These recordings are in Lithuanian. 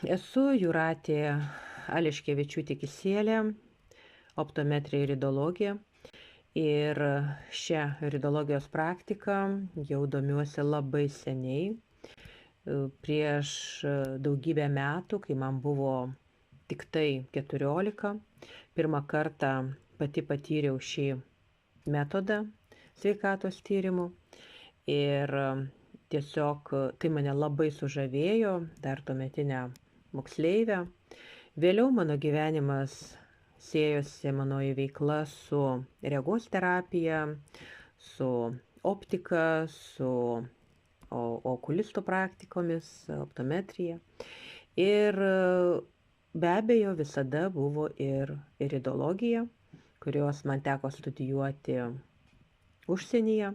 Esu Jūratė Ališkevičiūtė-Kisielė, optometrija ir iridologija. Ir šią iridologijos praktiką jau domiuosi labai seniai. Prieš daugybę metų, kai man buvo tik tai 14, pirmą kartą pati patyriau šį metodą sveikatos tyrimų. Ir tiesiog tai mane labai sužavėjo, dar tuometinę moksleivę. Vėliau mano gyvenimas siejosi manoji veikla su regos terapija, su optika, su okulistų praktikomis, optometrija. Ir be abejo visada buvo ir iridologija, kurios man teko studijuoti užsienyje,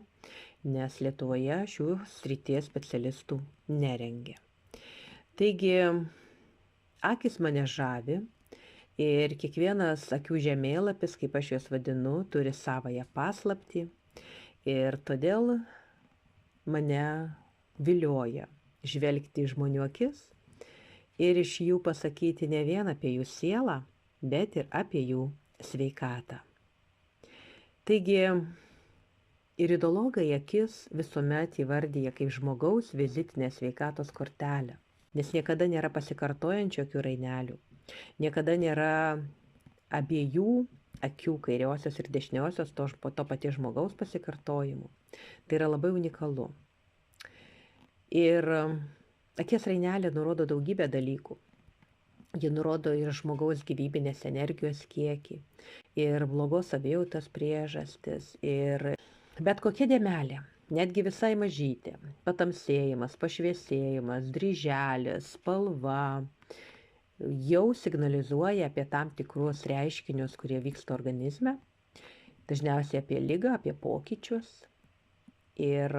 nes Lietuvoje šių srities specialistų nerengia. Taigi, akis mane žavi ir kiekvienas akių žemėlapis, kaip aš juos vadinu, turi savąją paslaptį ir todėl mane vilioja žvelgti į žmonių akis ir iš jų pasakyti ne vien apie jų sielą, bet ir apie jų sveikatą. Taigi, iridologai akis visuomet įvardyja kaip žmogaus vizitinę sveikatos kortelę, nes niekada nėra pasikartojančių akių rainelių, niekada nėra abiejų akių, kairiosios ir dešiniosios, po to paties žmogaus pasikartojimų. Tai yra labai unikalu. Ir akies rainelė nurodo daugybę dalykų. Ji nurodo ir žmogaus gyvybinės energijos kiekį, ir blogos savijautos priežastis, ir bet kokia dėmelė, netgi visai mažytė, patamsėjimas, pašviesėjimas, dryželis, spalva, jau signalizuoja apie tam tikrus reiškinius, kurie vyksta organizme, dažniausiai apie ligą, apie pokyčius. Ir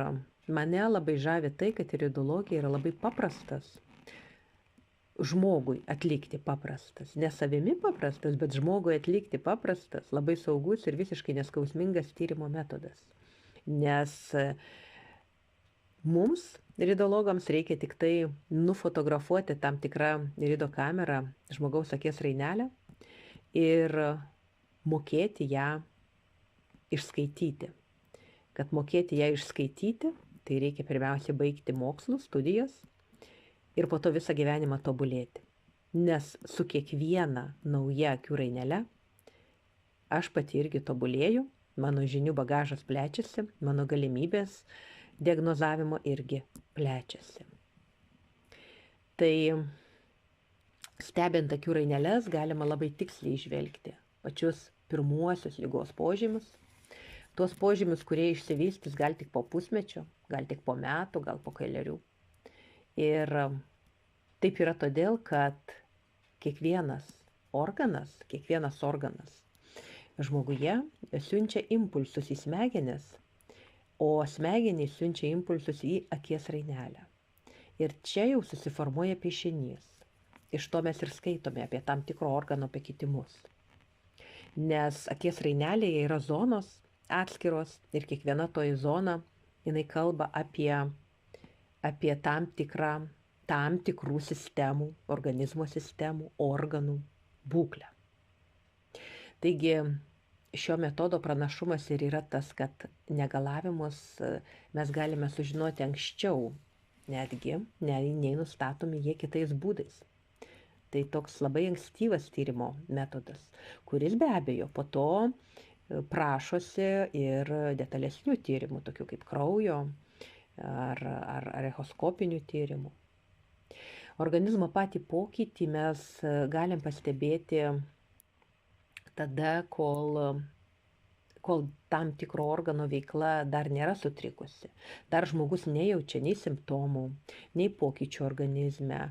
mane labai žavi tai, kad iridologija yra labai paprastas. Žmogui atlikti paprastas, ne savimi paprastas, bet žmogui atlikti paprastas, labai saugus ir visiškai neskausmingas tyrimo metodas. Nes mums, iridologams, reikia tik tai nufotografuoti tam tikrą irido kamerą žmogaus akies rainelę ir mokėti ją išskaityti. Kad mokėti ją išskaityti, tai reikia pirmiausia baigti mokslus, studijas ir po to visą gyvenimą tobulėti. Nes su kiekviena nauja akių rainele aš pati irgi tobulėju, mano žinių bagažas plečiasi, mano galimybės diagnozavimo irgi plečiasi. Tai stebint akių raineles galima labai tiksliai išvelgti pačius pirmuosius ligos požymius, tuos požymius, kurie išsivystys gal tik po pusmečio, gal tik po metų, gal po kelerių. Ir taip yra todėl, kad kiekvienas organas žmoguje siunčia impulsus į smegenis, o smegenys siunčia impulsus į akies rainelę. Ir čia jau susiformuoja piešinys. Iš to mes ir skaitome apie tam tikro organo pakitimus. Nes akies rainelėje yra zonos atskiros ir kiekviena toji zona, jinai kalba apie tam tikrų sistemų, organizmo sistemų, organų būklę. Taigi šio metodo pranašumas ir yra tas, kad negalavimus mes galime sužinoti anksčiau, netgi nei nustatomi jie kitais būdais. Tai toks labai ankstyvas tyrimo metodas, kuris be abejo po to prašosi ir detalesnių tyrimų, tokių kaip kraujo ar echoskopinių tyrimų. Organizmo patį pokytį mes galim pastebėti tada, kol tam tikro organo veikla dar nėra sutrikusi. Dar žmogus nejaučia nei simptomų, nei pokyčių organizme,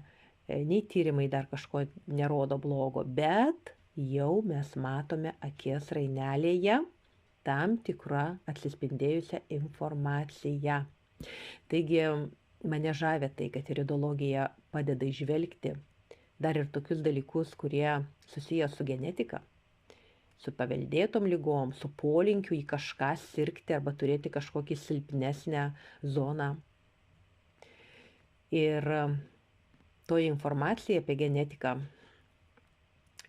nei tyrimai dar kažko nerodo blogo, bet jau mes matome akies rainelėje tam tikrą atsispindėjusią informaciją. Taigi mane žavia tai, kad iridologija padeda įžvelgti dar ir tokius dalykus, kurie susiję su genetika, su paveldėtom ligom, su polinkiu į kažką sirgti arba turėti kažkokį silpnesnę zoną. Ir toji informacija apie genetiką,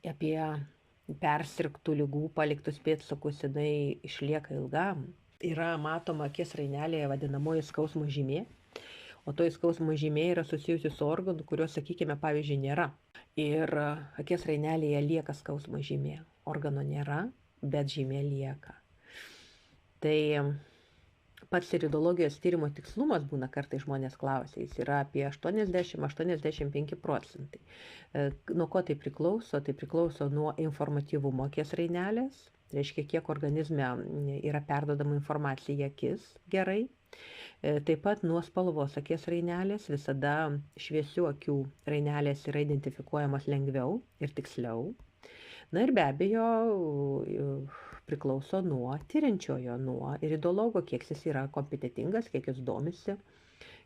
apie persirgtų ligų paliktus pėdsakus, jinai išlieka ilgam. Yra matoma akies rainelėje vadinamoji skausmo žymė, o toji skausmo žymė yra susijusi su organu, kurios, sakykime, pavyzdžiui, nėra. Ir akies rainelėje lieka skausmo žymė. Organo nėra, bet žymė lieka. Tai pats iridologijos tyrimo tikslumas būna, kartai žmonės klausia, jis yra apie 80-85%. Nuo ko tai priklauso? Tai priklauso nuo informatyvumo akies rainelės, reiškia, kiek organizme yra perdodama informacija į akis gerai. Taip pat nuo spalvos akies rainelės, visada šviesių akių rainelės yra identifikuojamos lengviau ir tiksliau. Na ir be abejo, priklauso nuo tyriančiojo, nuo iridologo, kiek jis yra kompetentingas, kiek jis domisi,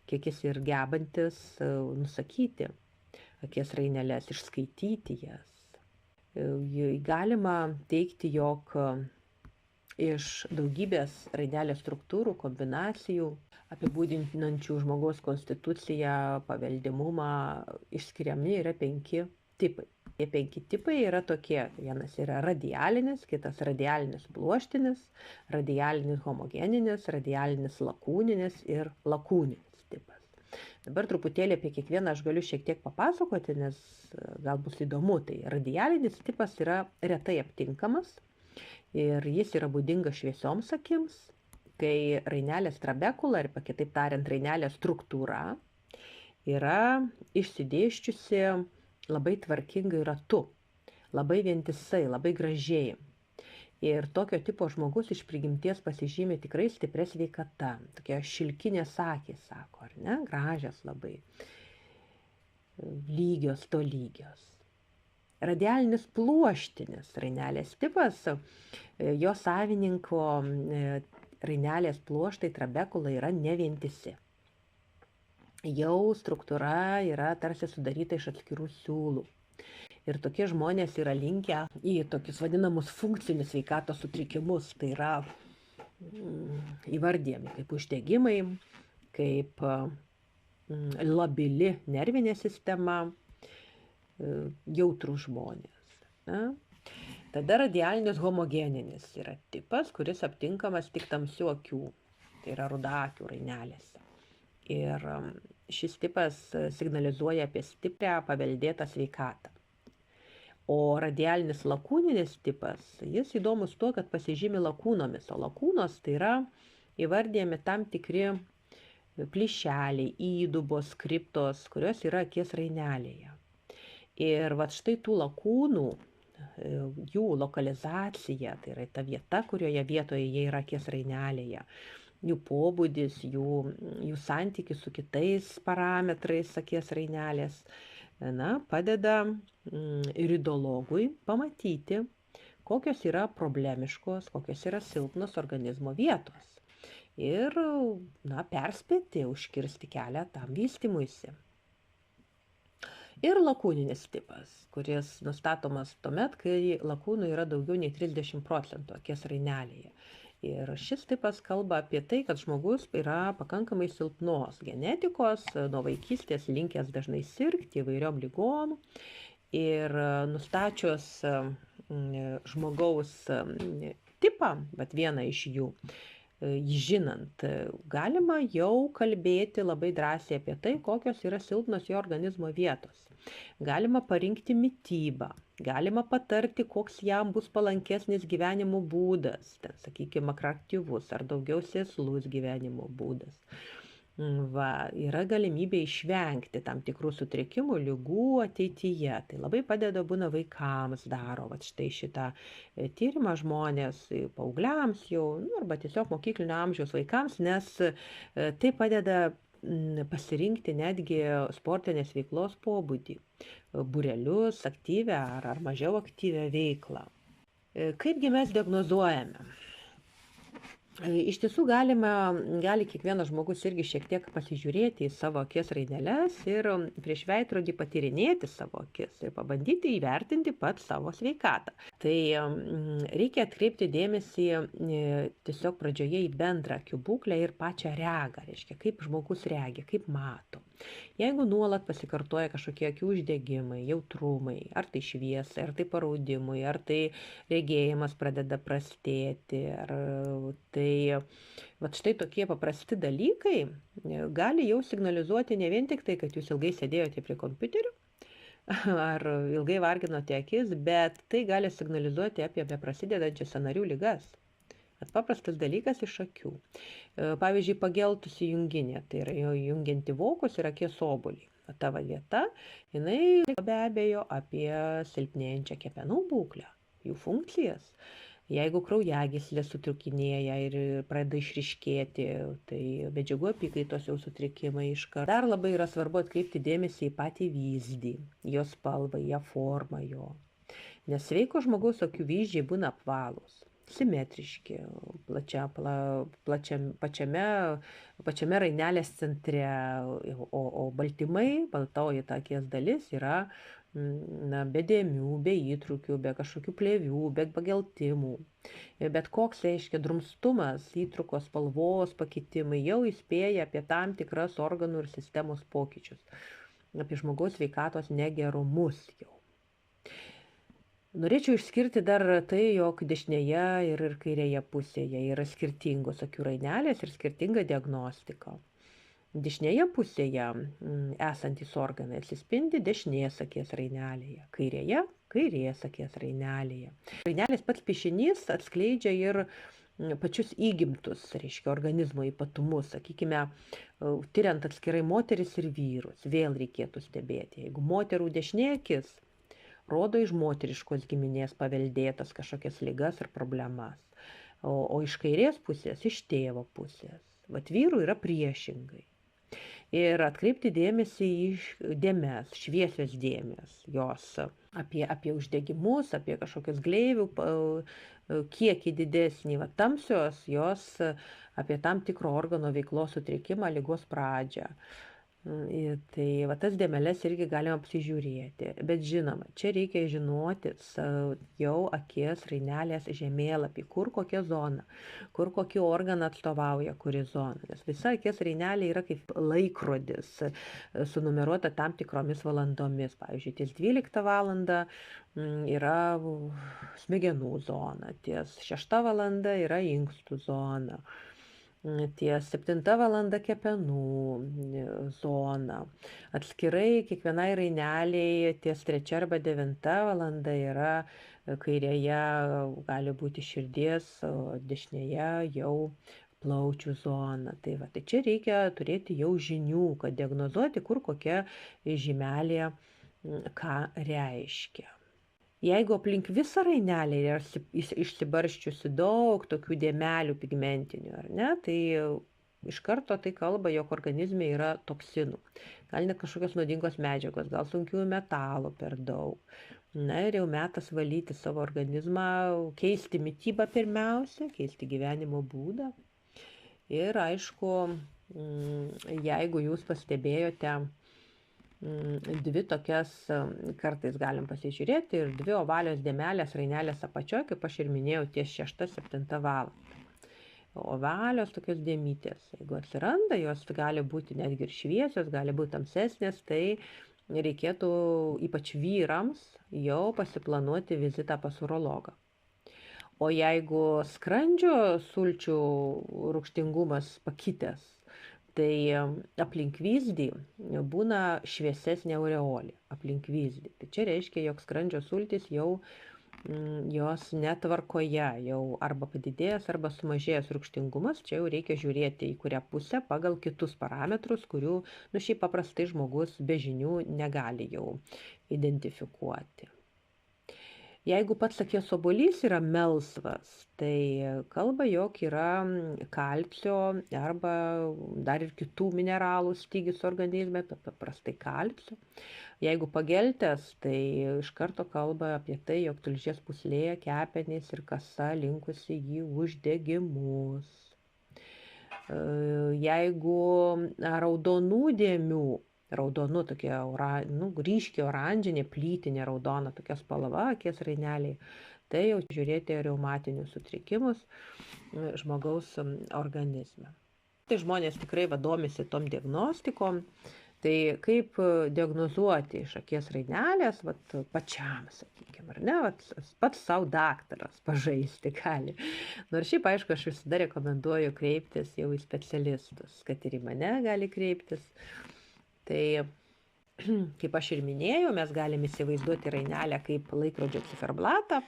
kiek jis ir gebantis nusakyti akies rainelės, išskaityti jas. Galima teigti, jog iš daugybės rainelės struktūrų, kombinacijų, apibūdinančių žmogaus konstituciją, paveldimumą, išskiriami yra 5 tipai. Tie 5 tipai yra tokie. Vienas yra radialinis, kitas radialinis pluoštinis, radialinis homogeninis, radialinis lakūninis ir lakūninis tipas. Dabar truputėlį apie kiekvieną aš galiu šiek tiek papasakoti, nes gal bus įdomu. Tai radialinis tipas yra retai aptinkamas ir jis yra būdingas šviesioms akims, kai rainelės trabekula, arba kitaip tariant, rainelės struktūra yra išsidėsčiusi labai tvarkingai ratu, labai vientisai, labai gražiai. Ir tokio tipo žmogus iš prigimties pasižymė tikrai stiprią sveikatą. Tokie šilkinės akys, sako, ar ne? Gražios labai. Lygios, tolygios. Radialinis pluoštinis rainelės tipas, jo savininko rainelės pluoštai trabekula yra nevientisi. Jau struktūra yra tarsi sudaryta iš atskirų siūlų. Ir tokie žmonės yra linkę į tokius vadinamus funkcinius sveikatos sutrikimus. Tai yra įvardyjami kaip uždegimai, kaip labili nervinė sistema, jautrų žmonės. Na? Tada radialinis homogeninis yra tipas, kuris aptinkamas tik tamsių akių. Tai yra rudakių rainelėse. Ir šis tipas signalizuoja apie stiprią paveldėtą sveikatą. O radialinis lakūninis tipas, jis įdomus tuo, kad pasižymi lakūnomis. O lakūnos tai yra įvardyjami tam tikri plyšeliai, įdubos, kriptos, kurios yra akies rainelėje. Ir vat štai tų lakūnų, jų lokalizacija, tai yra ta vieta, kurioje vietoje jie yra akies rainelėje, jų pobūdis, jų santykis su kitais parametrais akies rainelės, padeda iridologui pamatyti, kokios yra problemiškos, kokios yra silpnos organizmo vietos. Ir perspėti, užkirsti kelią tam vystymuisi. Ir lakūninis tipas, kuris nustatomas tuomet, kai lakūnų yra daugiau nei 30% akies rainelėje. Ir šis tipas kalba apie tai, kad žmogus yra pakankamai silpnos genetikos, nuo vaikystės linkęs dažnai sirgti įvairiom ligom. Ir nustačius žmogaus tipą, bet vieną iš jų, jį žinant, galima jau kalbėti labai drąsiai apie tai, kokios yra silpnos jo organizmo vietos. Galima parinkti mitybą, galima patarti, koks jam bus palankesnis gyvenimo būdas, ten, sakykime, aktyvus ar daugiau sėslus gyvenimo būdas. Yra galimybė išvengti tam tikrų sutrikimų, ligų ateityje. Tai labai padeda būna vaikams daro, štai šitą tyrimą žmonės, paaugliams jau, arba tiesiog mokyklinio amžiaus vaikams, nes tai padeda pasirinkti netgi sportinės veiklos pobūdį, būrelius, aktyvę ar mažiau aktyvę veiklą. Kaipgi mes diagnozuojame? Iš tiesų gali kiekvienas žmogus irgi šiek tiek pasižiūrėti į savo akies raineles ir prieš veidrodį patyrinėti savo akis ir pabandyti įvertinti pats savo sveikatą. Tai reikia atkreipti dėmesį tiesiog pradžioje į bendrą akių būklę ir pačią regą, reiškia, kaip žmogus regia, kaip mato. Jeigu nuolat pasikartoja kažkokie akių uždegimai, jautrumai, ar tai šviesai, ar tai paraudimui, ar tai regėjimas pradeda prastėti, ar tai vat štai tokie paprasti dalykai gali jau signalizuoti ne vien tik tai, kad jūs ilgai sėdėjote prie kompiuterio, ar ilgai varginote akis, bet tai gali signalizuoti apie beprasidedančias sąnarių ligas. Paprastas dalykas iš akių. Pavyzdžiui, pageltusi junginė, tai yra jo jungianti vokus ir akies obuolį. Ta vieta, jinai be abejo apie silpnėjančią kepenų būklę, jų funkcijas. Jeigu kraujagyslės sutrikinėja ir pradeda išryškėti, tai medžiagų apykaitos jau sutrikimai iškart. Dar labai yra svarbu atkreipti dėmesį į patį vyzdį, jo spalvą, jo formą jo. Nes sveiko žmogaus akių vyzdžiai būna apvalūs, simetriški, pačiame rainelės centre, o baltymai, baltoji ta akies dalis yra be dėmių, be įtrūkių, be kažkokių plėvių, be pageltimų. Bet koks, reiškia, drumstumas, įtrūkos spalvos pakitimai jau įspėja apie tam tikras organų ir sistemos pokyčius, apie žmogaus sveikatos negerumus jau. Norėčiau išskirti dar tai, jog dešinėje ir kairėje pusėje yra skirtingos akių rainelės ir skirtinga diagnostika. Dešinėje pusėje esantys organai atsispindi dešinės akies rainelėje, kairėje kairės akies rainelėje. Rainelės pats piešinys atskleidžia ir pačius įgimtus, reiškia, organizmo ypatumus, sakykime, tyriant atskirai moteris ir vyrus, vėl reikėtų stebėti. Jeigu moterų dešinė akis rodo iš moteriškos giminės paveldėtas kažkokias ligas ar problemas, o iš kairės pusės iš tėvo pusės. Vat vyrų yra priešingai. Ir atkreipti dėmesį į dėmes, šviesios dėmes, jos apie uždegimus, apie kažkokias gleivių kiekį didesnį, tamsios jos apie tam tikro organo veiklos sutrikimą, ligos pradžią. Tai tas dėmeles irgi galima apsižiūrėti, bet žinoma, čia reikia žinoti jau akies rainelės žemėlapį, kur kokia zona, kur kokį organą atstovauja kuri zona, nes visa akies rainelė yra kaip laikrodis, sunumeruota tam tikromis valandomis. Pavyzdžiui, ties 12 valandą yra smegenų zona, ties 6 valanda yra inkstų zona, ties 7 valanda kepenų zona. Atskirai kiekvienai raineliai ties 3 arba 9 valanda yra kairėje gali būti širdies, o dešinėje jau plaučių zona. Tai čia reikia turėti jau žinių, kad diagnozuoti, kur kokia žymelė ką reiškia. Jeigu aplink visą rainelę yra išsibarsčiusi daug tokių dėmelių pigmentinių, ar ne, tai iš karto tai kalba, jog organizme yra toksinų. Gal net kažkokios nuodingos medžiagos, gal sunkiųjų metalų per daug. Na ir jau metas valyti savo organizmą, keisti mitybą pirmiausia, keisti gyvenimo būdą. Ir aišku, jeigu jūs pastebėjote dvi tokias, kartais galim pasižiūrėti, ir dvi ovalios dėmelės rainelės apačioje, kaip aš ir minėjau, ties 6-7 valandą. Ovalios tokios dėmytės, jeigu atsiranda, jos gali būti netgi ir šviesios, gali būti tamsesnės, tai reikėtų ypač vyrams jau pasiplanuoti vizitą pas urologą. O jeigu skrandžio sulčių rūgštingumas pakitęs, tai aplink vyzdį būna šviesesnė aureolė, aplink vyzdį. Tai čia reiškia, jog skrandžio sultys jau jos netvarkoje, jau arba padidėjęs, arba sumažėjęs rūgštingumas. Čia jau reikia žiūrėti į kurią pusę pagal kitus parametrus, kurių šiaip paprastai žmogus be žinių negali jau identifikuoti. Jeigu pats akies obuolys yra melsvas, tai kalba, jog yra kalcio arba dar ir kitų mineralų stygius organizme, paprastai kalcio. Jeigu pageltęs, tai iš karto kalba apie tai, jog tulžies pūslė, kepenys ir kasa linkusi į uždegimus. Jeigu raudonų dėmių, raudonų tokia ryškiai oranžinė, plytinė raudona tokia spalva akies raineliai, tai jau žiūrėti reumatinius sutrikimus žmogaus organizme. Tai žmonės tikrai domisi tom diagnostikom, Tai kaip diagnozuoti iš akies rainelės, vat, pačiam, sakykime, ar ne, vat, pats savo daktaras pažaisti gali. Nors šiaip, aišku, aš visada rekomenduoju kreiptis jau į specialistus, kad ir į mane gali kreiptis. Tai, kaip aš ir minėjau, mes galime įsivaizduoti rainelę kaip laikrodžio ciferblatą.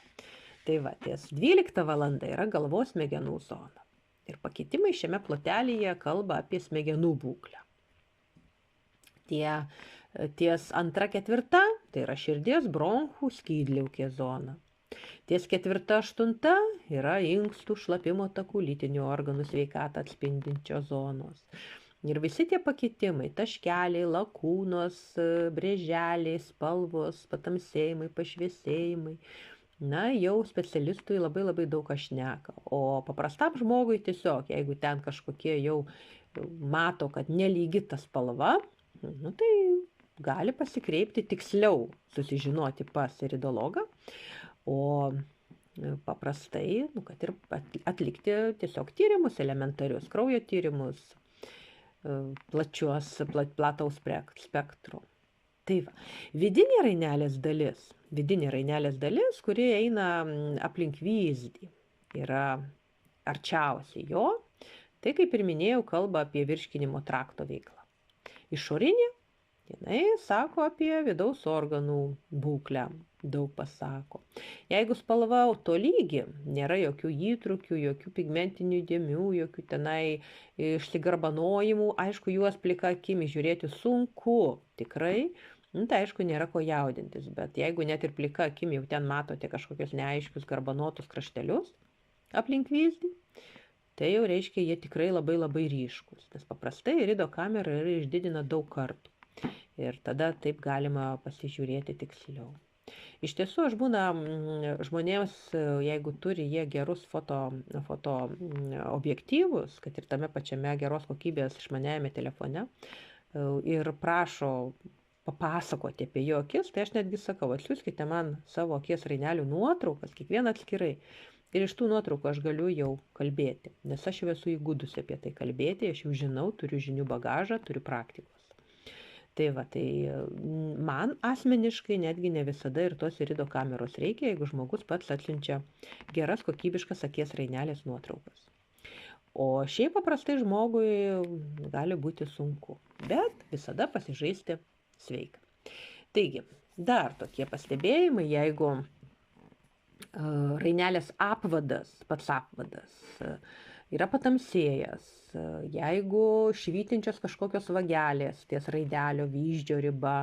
Tai va, ties 12 valanda yra galvos smegenų zona. Ir pakitimai šiame plotelyje kalba apie smegenų būklę. Ties 2-4, tai yra širdies, bronchų, skydliaukės zona. Ties 4-8 yra inkstų, šlapimo takų, lytinių organų sveikatą atspindinčios zonos. Ir visi tie pakitimai, taškeliai, lakūnos, brėželiai, spalvos, patamsėjimai, pašviesėjimai, na, jau specialistui labai daug kas šneka. O paprastam žmogui tiesiog, jeigu ten kažkokie jau mato, kad nelygi ta spalva, nu, tai gali pasikreipti tiksliau, susižinoti pas iridologą, o paprastai, nu, kad ir atlikti tiesiog tyrimus elementarius, kraujo tyrimus, plataus spektro. Tai va, vidinė rainelės dalis, kuri eina aplink vyzdį, yra arčiausiai jo, tai kaip ir minėjau, kalba apie virškinimo trakto veiklą. Išorinė, jinai sako apie vidaus organų būklę, daug pasako. Jeigu spalva tolygi, nėra jokių įtrūkių, jokių pigmentinių dėmių, jokių tenai išsigarbanojimų, aišku, juos plika akimi žiūrėti sunku, tikrai, nu, tai aišku, nėra ko jaudintis, bet jeigu net ir plika akimi jau ten matote kažkokius neaiškius garbanotus kraštelius aplink vyzdį, tai jau reiškia, jie tikrai labai ryškus, nes paprastai irido kamera yra išdidina daug kartų ir tada taip galima pasižiūrėti tiksliau. Iš tiesų, aš būna žmonėms, jeigu turi jie gerus foto objektyvus, kad ir tame pačiame geros kokybės išmaniajame telefone, ir prašo papasakoti apie jo akis, tai aš netgi sakau, atsiųskite man savo akies rainelių nuotraukas, kiekvieną atskirai. Ir iš tų nuotraukų aš galiu jau kalbėti, nes aš jau esu įgudusi apie tai kalbėti, aš jau žinau, turiu žinių bagažą, turiu praktikos. Tai va, tai man asmeniškai netgi ne visada ir tos irido kameros reikia, jeigu žmogus pats atsiunčia geras kokybiškas akies rainelės nuotraukas. O šiaip paprastai žmogui gali būti sunku, bet visada pasižaisti sveika. Taigi, dar tokie pastebėjimai, jeigu rainelės apvadas, pats apvadas yra patamsėjęs, jeigu švytinčios kažkokios vagelės ties raidelio vyzdžio riba,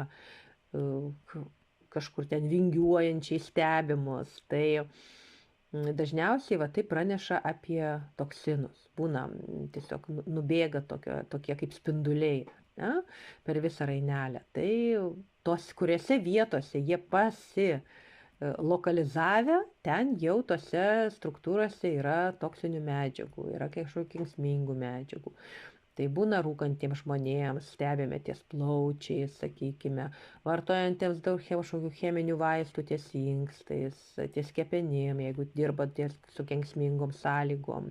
kažkur ten vingiuojančiai stebimos, tai dažniausiai va, tai praneša apie toksinus. Būna tiesiog nubėga tokie kaip spinduliai, ne, per visą rainelę. Tai tos, kuriuose vietose jie lokalizavę, ten jau tose struktūrose yra toksinių medžiagų, yra kažkokių kenksmingų medžiagų. Tai būna rūkantiems žmonėms, stebime ties plaučiais, sakykime, vartojantiems daug kažkokių cheminių vaistų ties inkstais, ties kepenim, jeigu dirba su kenksmingom sąlygom.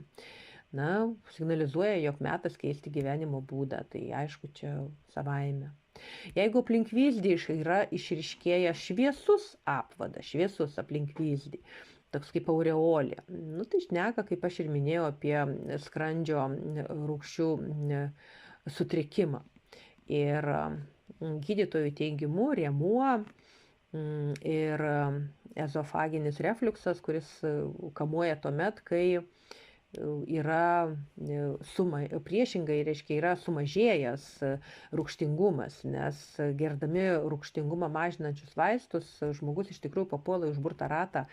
Na, signalizuoja, jog metas keisti gyvenimo būdą, tai aišku, čia savaime. Jeigu aplink vyzdį yra išryškėjęs šviesus apvadas, šviesus aplink vyzdį, toks kaip aureolė, nu, tai šneka, kaip aš ir minėjau, apie skrandžio rūgščių sutrikimą. Ir gydytojų teigimu rėmuo ir ezofaginis refliuksas, kuris kamuoja tuomet, kai yra priešingai, reiškia, yra sumažėjęs rūgštingumas, nes gerdami rūgštingumą mažinančius vaistus žmogus iš tikrųjų papuola į užburtą ratą.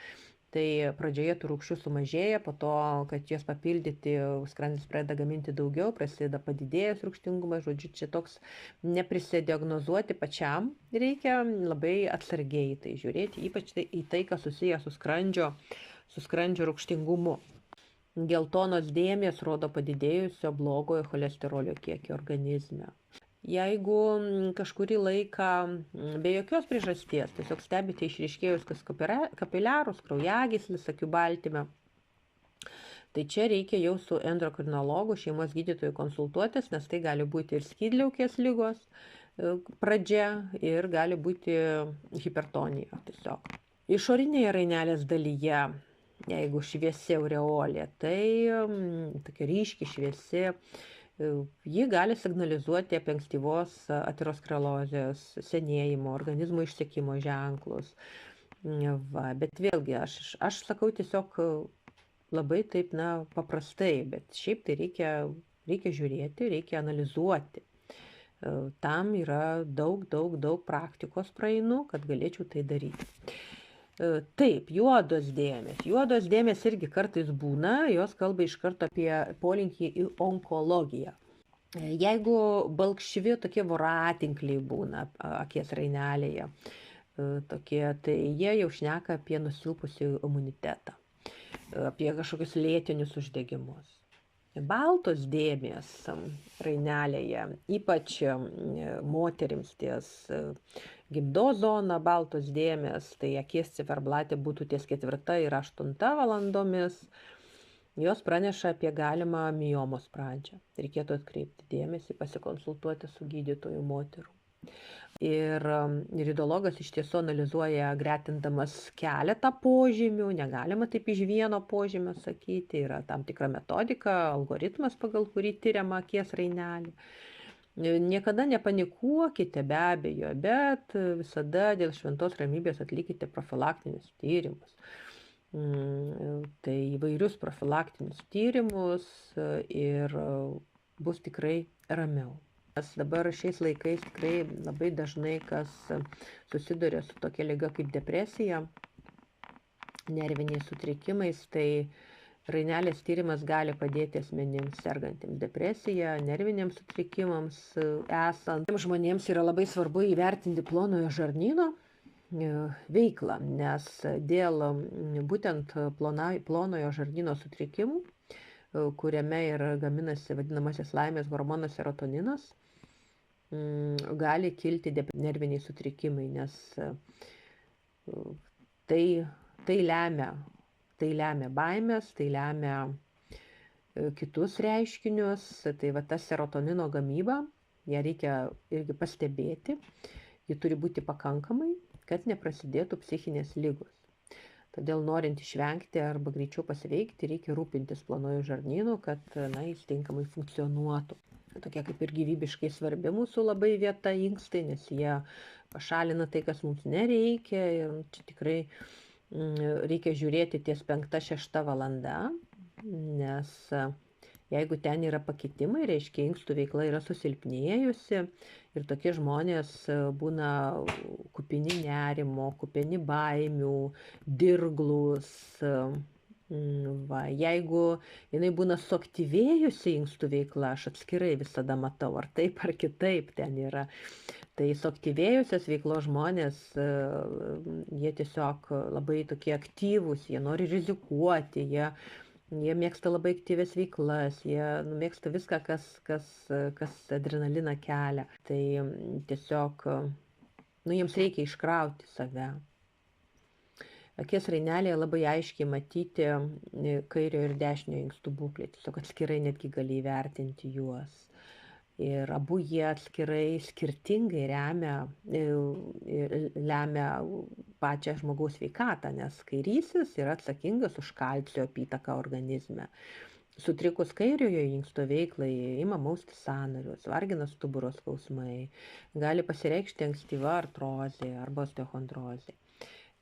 Tai pradžioje tų rūgščių sumažėja, po to, kad jas papildyti, skrandis pradeda gaminti daugiau, prasideda padidėjęs rūgštingumas, žodžiu, čia toks neprisidiagnozuoti pačiam, reikia labai atsargiai tai žiūrėti, ypač į tai, kas susiję su skrandžio rūgštingumu. Geltonos dėmės rodo padidėjusio blogojo cholesterolio kiekį organizme. Jeigu kažkurį laiką be jokios priežasties tiesiog stebite išryškėjus kapiliarus, kraujagysles, akių baltyme, tai čia reikia jau su endokrinologu, šeimos gydytoju konsultuotis, nes tai gali būti ir skydliaukės ligos, pradžia ir gali būti hipertonija tiesiog. Išorinėje rainelės dalyje, jeigu šviesi aureolė, tai tokia ryški šviesi, ji gali signalizuoti apie ankstyvos aterosklerozės, senėjimo, organizmo išsekimo ženklus. Bet vėlgi, aš sakau tiesiog labai taip, paprastai, bet šiaip tai reikia žiūrėti, reikia analizuoti. Tam yra daug praktikos praeinu, kad galėčiau tai daryti. Taip, juodos dėmės. Juodos dėmės irgi kartais būna, jos kalba iš karto apie polinkį į onkologiją. Jeigu balkšvi tokie voratinkliai būna akies rainelėje, tokie, tai jie jau šneka apie nusilpusį imunitetą, apie kažkokius lėtinius uždegimus. Baltos dėmės rainelėje, ypač moterims ties gimdos zona baltos dėmės, tai akies ciferblatė būtų ties 4 ir 8 valandomis, jos praneša apie galimą miomos pradžią. Reikėtų atkreipti dėmesį, pasikonsultuoti su gydytoju moterų. Ir iridologas iš tiesų analizuoja gretindamas keletą požymių, negalima taip iš vieno požymio sakyti, yra tam tikra metodika, algoritmas, pagal kurį tyriama akies rainelė. Niekada nepanikuokite be abejo, bet visada dėl šventos ramybės atlikite profilaktinius tyrimus. Tai įvairius profilaktinius tyrimus ir bus tikrai ramiau. Nes dabar šiais laikais tikrai labai dažnai kas susiduria su tokia liga kaip depresija, nerviniais sutrikimais, tai rainelės tyrimas gali padėti asmenims sergantiems depresiją, nerviniams sutrikimams esant. Tiems žmonėms yra labai svarbu įvertinti plonojo žarnyno veiklą, nes dėl būtent plonojo žarnyno sutrikimų, kuriame ir gaminasi vadinamasis laimės hormonas serotoninas, gali kilti nerviniai sutrikimai, nes tai lemia baimės, tai lemia kitus reiškinius, tai ta serotonino gamyba, ją reikia irgi pastebėti, ji turi būti pakankamai, kad neprasidėtų psichinės ligos. Todėl norint išvengti arba greičiau pasveikti, reikia rūpintis plonojo žarnynu, kad jis tinkamai funkcionuotų. Tokia kaip ir gyvybiškai svarbi mūsų labai vieta inkstai, nes jie pašalina tai, kas mums nereikia. Ir čia tikrai reikia žiūrėti ties 5-6 valanda, nes jeigu ten yra pakitimai, reiškia inkstų veikla yra susilpnėjusi ir tokie žmonės būna kupini nerimo, kupini baimių, dirglus. Jeigu jinai būna suaktyvėjusi inkstų veikla, aš atskirai visada matau, ar taip ar kitaip ten yra. Tai suaktyvėjusios veiklos žmonės, jie tiesiog labai tokie aktyvūs, jie nori rizikuoti, jie mėgsta labai aktyvias veiklas, jie mėgsta viską, kas adrenaliną kelia. Tai tiesiog, jiems reikia iškrauti save. Akies rainelėje labai aiškiai matyti kairio ir dešinio inkstų būklę, tiesiog atskirai netgi gali įvertinti juos. Ir abu jie atskirai skirtingai lemia pačią žmogaus sveikatą, nes kairysis yra atsakingas už kalcio apytaką organizme. Sutrikus kairiojo inksto veiklai ima mausti sąnarius, vargina stuburo skausmai, gali pasireikšti ankstyva artrozė arba osteochondrozė.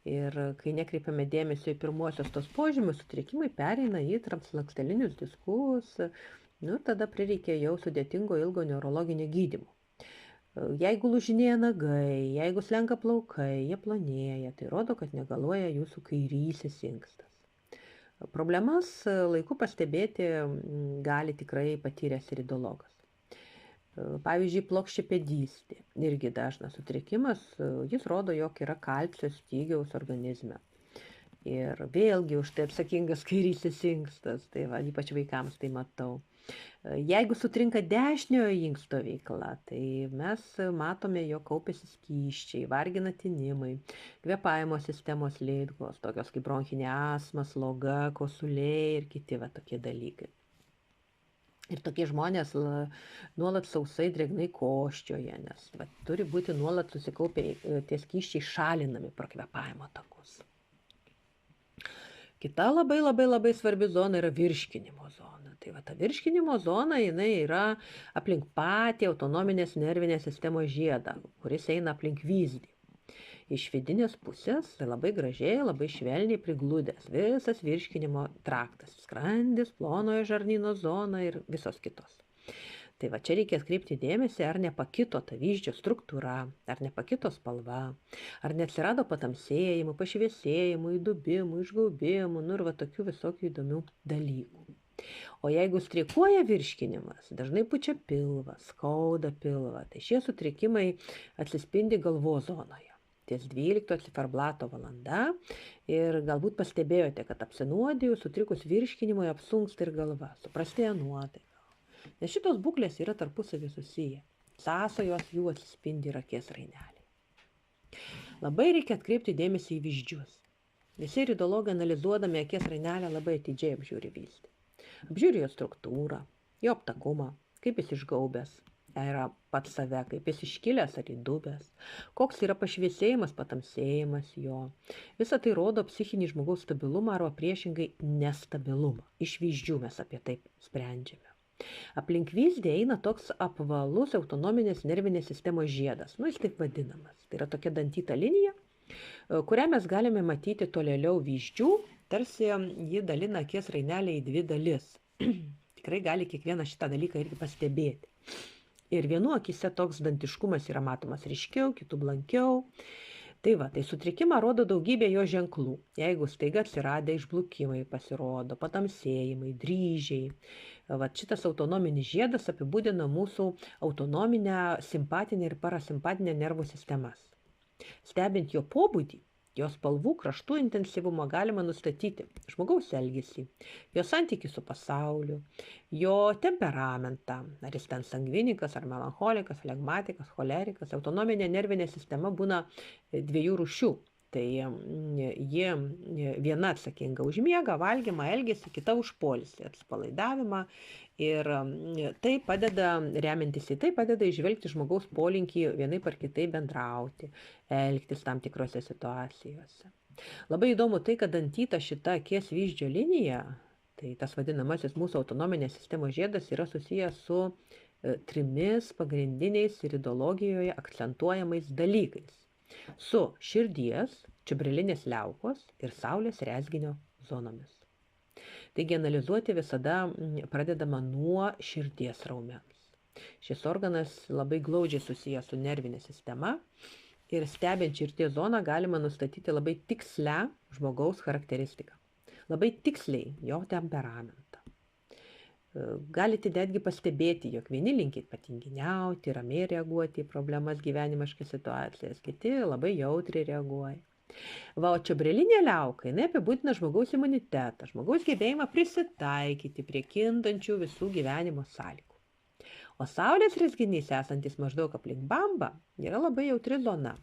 Ir kai nekreipiame dėmesio į pirmuosius tos požymius, sutrikimai pereina į translankstelinius diskus, tada prireikia jau sudėtingo ilgo neurologinio gydymo. Jeigu lūžinėja nagai, jeigu slenka plaukai, jie plonėja, tai rodo, kad negaluoja jūsų kairysis inkstas. Problemas laiku pastebėti gali tikrai patyręs iridologas. Pavyzdžiui, plokščiapėdystė irgi dažnas sutrikimas, jis rodo, jog yra kalcio stygiaus organizme. Ir vėlgi už tai atsakingas kairysis inkstas, tai ypač vaikams tai matau. Jeigu sutrinka dešiniojo inksto veikla, tai mes matome, jog kaupiasi skysčiai, vargina tinimai, kvėpavimo sistemos ligos, tokios kaip bronchinė astma, sloga, kosuliai ir kiti tokie dalykai. Ir tokie žmonės nuolat sausai drėgnai koščioja, nes turi būti nuolat susikaupę tie skysčiai šalinami pro kvėpavimo takus. Kita labai svarbi zona yra virškinimo zona. Tai ta virškinimo zona, jinai yra aplink patį autonominės nervinės sistemos žiedą, kuris eina aplink vyzdį. Iš vidinės pusės tai labai gražiai, labai švelniai prigludęs visas virškinimo traktas, skrandis, plonojo žarnyno zona ir visos kitos. Tai čia reikia atkreipti dėmesį, ar nepakito ta vyzdžio struktūra, ar nepakito spalva, ar neatsirado patamsėjimų, pašviesėjimų, įdubimų, išgaubimų, ir tokių visokių įdomių dalykų. O jeigu streikuoja virškinimas, dažnai pučia pilvą, skauda pilvą, tai šie sutrikimai atsispindi galvos zonoje. Ties 12 ciferblato valanda ir galbūt pastebėjote, kad apsinuodijus, sutrikus virškinimui apsunksta ir galva, suprastėja nuotaika. Nes šitos būklės yra tarpusavį susiję. Sąsajos jų atsispindi ir akies rainelėje. Labai reikia atkreipti dėmesį į vyzdžius. Visi ridologai analizuodami akies rainelę labai atidžiai apžiūri vyzdį. Apžiūri jo struktūrą, jo aptakumą, kaip jis išgaubęs yra pats save, kaip jis iškilęs ar įdubęs, koks yra pašviesėjimas, patamsėjimas jo. Visa tai rodo psichinį žmogaus stabilumą arba priešingai nestabilumą. Iš vyzdžių mes apie tai sprendžiame. Aplink vyzdį eina toks apvalus autonominės nervinės sistemos žiedas. Jis taip vadinamas. Tai yra tokia dantyta linija, kurią mes galime matyti tolėliau vyzdžių, tarsi ji dalina akies rainelę į dvi dalis. Tikrai gali kiekvieną šitą dalyką irgi pastebėti. Ir vienų akise toks dantiškumas yra matomas ryškiau, kitų blankiau. Tai sutrikimą rodo daugybė jo ženklų. Jeigu staiga atsiradę išblukimai pasirodo, patamsėjimai, dryžiai. Šitas autonominis žiedas apibūdina mūsų autonominę simpatinę ir parasimpatinę nervų sistemas. Stebint jo pobūdį, jo spalvų, kraštų intensyvumą galima nustatyti žmogaus elgesį, jo santykį su pasauliu, jo temperamentą, ar jis ten sangvinikas, ar melancholikas, flegmatikas, cholerikas. Autonominė nervinė sistema būna dviejų rūšių. Tai ji viena atsakinga už miegą, valgymą, elgesį, kita už poilsį, atsipalaidavimą. Ir tai padeda, remiantis į tai, padeda išvelgti žmogaus polinkį vienaip ar kitaip bendrauti, elgtis tam tikrose situacijose. Labai įdomu tai, kad dantyta šita akies vyzdžio linija, tai tas vadinamasis mūsų autonominės sistemos žiedas, yra susijęs su trimis pagrindiniais ridologijoje akcentuojamais dalykais. Su širdies, čiuberlinės liaukos ir saulės rezginio zonomis. Taigi analizuoti visada pradedama nuo širdies raumens. Šis organas labai glaudžiai susijęs su nervinė sistema ir stebint širdies zoną galima nustatyti labai tikslę žmogaus charakteristiką. Labai tiksliai jo temperamentą. Galite netgi pastebėti, jog vieni linki patinginiauti, ramiai reaguoti į problemas, gyvenimiškas situacijas, kiti labai jautriai reaguoja. O čiuberlinė liauka, jinai apibūdina žmogaus imunitetą, žmogaus gebėjimą prisitaikyti prie kintančių visų gyvenimo sąlygų. O saulės rezginys, esantis maždaug aplink bambą, yra labai jautri zona,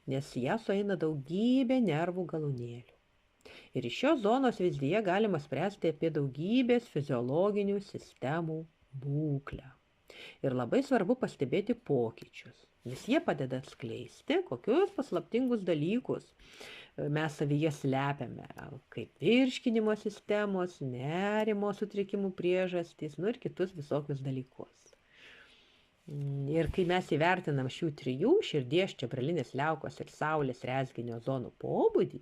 nes ją sueina daugybė nervų galūnėlių. Ir iš šios zonos vyzdyje galima spręsti apie daugybės fiziologinių sistemų būklę. Ir labai svarbu pastebėti pokyčius, nes jie padeda atskleisti, kokius paslaptingus dalykus mes savyje slepiame, kaip virškinimo sistemos, nerimo sutrikimų priežastys, ir kitus visokius dalykus. Ir kai mes įvertinam šių trijų, širdies, čiuberlinės liaukos ir saulės rezginio zonų pobūdį,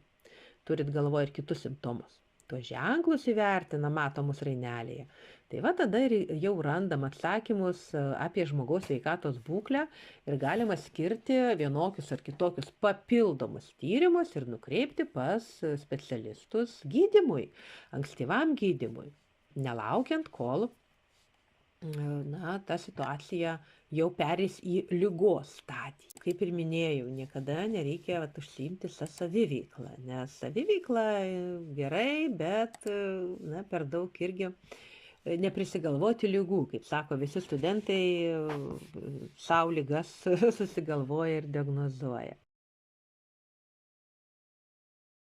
turit galvoje ir kitus simptomus. Tuos ženklus įvertina matomus rainelėje. Tai tada jau randam atsakymus apie žmogaus sveikatos būklę ir galima skirti vienokius ar kitokius papildomus tyrimus ir nukreipti pas specialistus gydymui, ankstyvam gydymui, nelaukiant, kol ta situacija jau perės į ligos stadiją. Kaip ir minėjau, niekada nereikia užsiimti saviveikla, nes saviveikla gerai, bet per daug irgi neprisigalvoti ligų. Kaip sako visi studentai, sau ligas susigalvoja ir diagnozuoja.